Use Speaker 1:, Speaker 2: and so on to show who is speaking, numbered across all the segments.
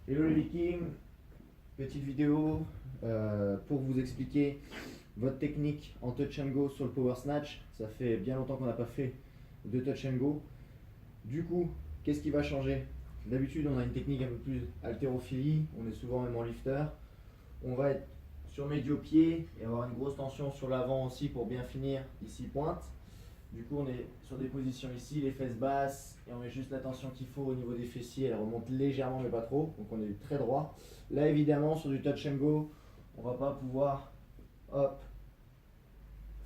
Speaker 1: Hello les Vikings, petite vidéo pour vous expliquer votre technique en touch and go sur le power snatch. Ça fait bien longtemps qu'on n'a pas fait de touch and go. Du coup, qu'est-ce qui va changer? D'habitude, on a une technique un peu plus haltérophilie, on est souvent même en lifter. On va être sur médio-pied et avoir une grosse tension sur l'avant aussi pour bien finir ici pointe. Du coup, on est sur des positions ici, les fesses basses, et on met juste la tension qu'il faut au niveau des fessiers. Elle remonte légèrement, mais pas trop. Donc, on est très droit. Là, évidemment, sur du touch and go, on va pas pouvoir, hop,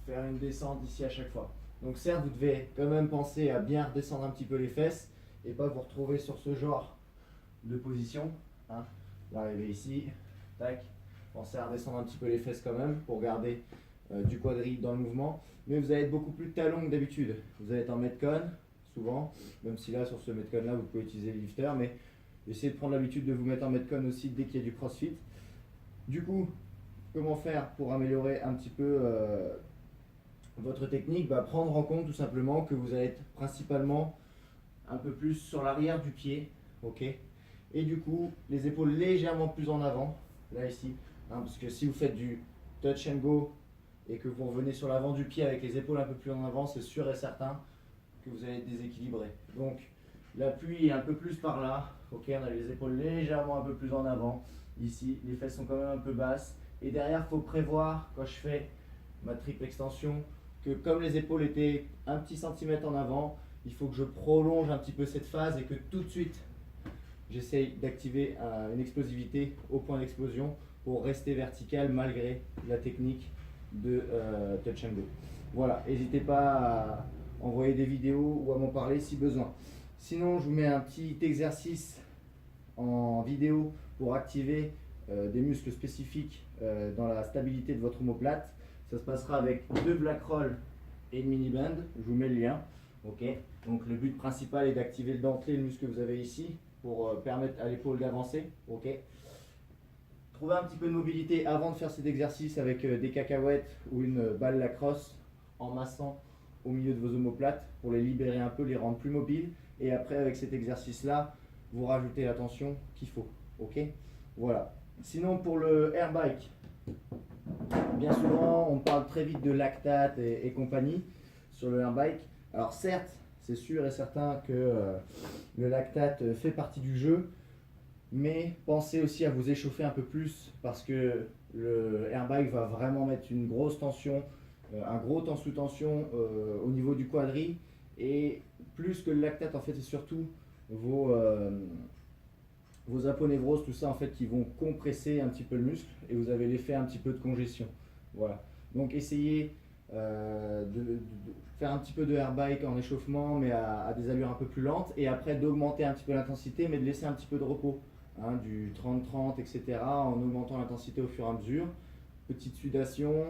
Speaker 1: faire une descente ici à chaque fois. Donc, certes, vous devez quand même penser à bien redescendre un petit peu les fesses et pas vous retrouver sur ce genre de position. Hein. L'arrivée ici, tac. Pensez à redescendre un petit peu les fesses quand même pour garder du quadri dans le mouvement, mais vous allez être beaucoup plus talon que d'habitude. Vous allez être en metcon souvent, même si là sur ce metcon là vous pouvez utiliser le lifter, mais essayez de prendre l'habitude de vous mettre en metcon aussi dès qu'il y a du crossfit. Du coup, comment faire pour améliorer un petit peu votre technique? Prendre en compte tout simplement que vous allez être principalement un peu plus sur l'arrière du pied, ok, et du coup les épaules légèrement plus en avant, là ici, hein, parce que si vous faites du touch and go et que vous revenez sur l'avant du pied avec les épaules un peu plus en avant, c'est sûr et certain que vous allez être déséquilibré. Donc l'appui est un peu plus par là, ok, on a les épaules légèrement un peu plus en avant, ici les fesses sont quand même un peu basses, et derrière il faut prévoir quand je fais ma triple extension que comme les épaules étaient un petit centimètre en avant, il faut que je prolonge un petit peu cette phase et que tout de suite j'essaye d'activer une explosivité au point d'explosion pour rester vertical malgré la technique de touch and go. Voilà, n'hésitez pas à envoyer des vidéos ou à m'en parler si besoin. Sinon, je vous mets un petit exercice en vidéo pour activer des muscles spécifiques dans la stabilité de votre omoplate. Ça se passera avec 2 black rolls et une mini band. Je vous mets le lien. Ok. Donc le but principal est d'activer le dentelé, le muscle que vous avez ici, pour permettre à l'épaule d'avancer. Ok. Trouvez un petit peu de mobilité avant de faire cet exercice avec des cacahuètes ou une balle lacrosse en massant au milieu de vos omoplates pour les libérer un peu, les rendre plus mobiles. Et après, avec cet exercice-là, vous rajoutez la tension qu'il faut. Ok. Voilà. Sinon, pour le air bike, bien souvent, on parle très vite de lactate et compagnie sur le air bike. Alors certes, c'est sûr et certain que le lactate fait partie du jeu, mais pensez aussi à vous échauffer un peu plus parce que le air bike va vraiment mettre une grosse tension, un gros temps sous tension au niveau du quadri, et plus que le lactate en fait, c'est surtout vos aponevroses, tout ça en fait qui vont compresser un petit peu le muscle et vous avez l'effet un petit peu de congestion. Voilà. Donc essayez de faire un petit peu de air bike en échauffement, mais à des allures un peu plus lentes, et après d'augmenter un petit peu l'intensité, mais de laisser un petit peu de repos, hein, du 30-30, etc., en augmentant l'intensité au fur et à mesure. Petite sudation,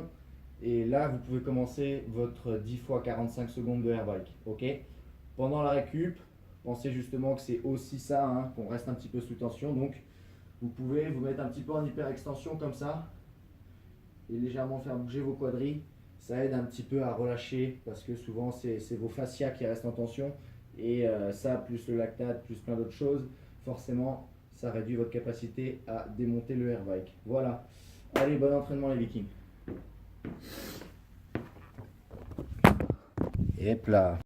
Speaker 1: et là vous pouvez commencer votre 10 fois 45 secondes de air bike. Ok. Pendant la récup, pensez justement que c'est aussi ça, hein, qu'on reste un petit peu sous tension, donc vous pouvez vous mettre un petit peu en hyper extension comme ça, et légèrement faire bouger vos quadris. Ça aide un petit peu à relâcher parce que souvent c'est vos fascias qui restent en tension, et ça plus le lactate plus plein d'autres choses, forcément ça réduit votre capacité à démonter le air bike. Voilà, allez, bon entraînement les Vikings. Et hop là.